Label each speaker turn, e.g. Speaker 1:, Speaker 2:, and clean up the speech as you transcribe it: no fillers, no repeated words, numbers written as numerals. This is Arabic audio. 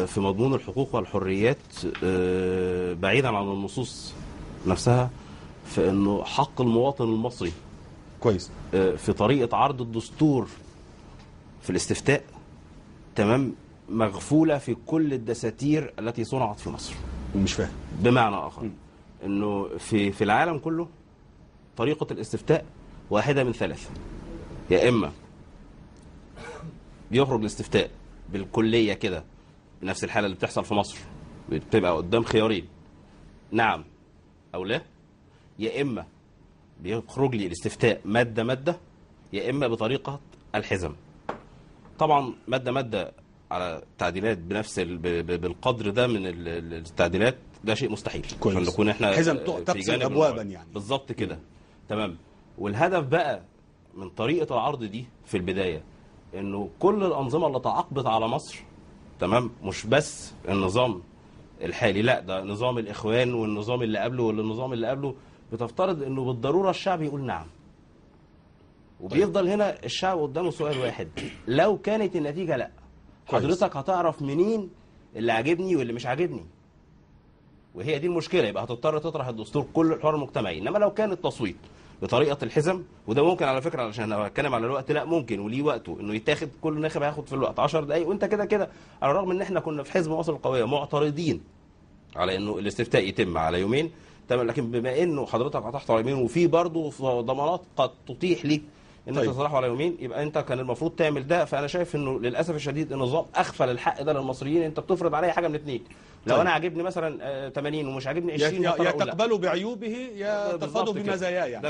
Speaker 1: في مضمون الحقوق والحريات بعيدا عن النصوص نفسها، في انه حق المواطن المصري
Speaker 2: كويس
Speaker 1: في طريقة عرض الدستور في الاستفتاء تمام مغفولة في كل الدساتير التي صنعت في مصر.
Speaker 2: مش فاهم.
Speaker 1: بمعنى آخر انه في العالم كله طريقة الاستفتاء واحدة من ثلاثة: يا إما بيخرج الاستفتاء بالكلية كده بنفس الحالة اللي بتحصل في مصر، بتبقى قدام خيارين نعم أو لا، يا إما بيخرج لي الاستفتاء مادة مادة، يا إما بطريقة الحزم. طبعا مادة مادة على تعديلات بنفس بالقدر ده من التعديلات ده شيء مستحيل.
Speaker 2: كويس.
Speaker 1: عشان نكون احنا
Speaker 2: حزم تقسم أبوابا يعني.
Speaker 1: بالظبط كده. تمام. والهدف بقى من طريقة العرض دي في البداية انه كل الانظمة اللي تعاقبت على مصر، تمام، مش بس النظام الحالي، لا ده نظام الاخوان والنظام اللي قبله والنظام اللي قبله، بتفترض انه بالضرورة الشعب يقول نعم. وبيفضل هنا الشعب قدامه سؤال واحد: لو كانت النتيجة لا، حضرتك هتعرف منين اللي عاجبني واللي مش عاجبني؟ وهي دي المشكلة. يبقى هتضطر تطرح الدستور كل الحوار المجتمعي. انما لو كان التصويت بطريقه الحزم، وده ممكن على فكره، علشان انا بتكلم على الوقت، لا ممكن وليه وقته انه يتاخد، كل ناخب هياخد في الوقت 10 دقائق، وانت كده كده على الرغم ان احنا كنا في حزب مصر القويه معترضين على انه الاستفتاء يتم على يومين، تمام، لكن بما انه حضرتك هتحط على يومين وفي برضه ضمانات قد تتيح ليك ان انت تطرحه على يومين، يبقى انت كان المفروض تعمل ده. فانا شايف انه للاسف الشديد النظام اغفل الحق ده للمصريين. انت بتفرض عليا حاجه من اثنين: لو انا عاجبني مثلا 80 ومش عاجبني 20،
Speaker 2: يا تقبلوا بعيوبه يا ترفضوا بمزاياه يعني.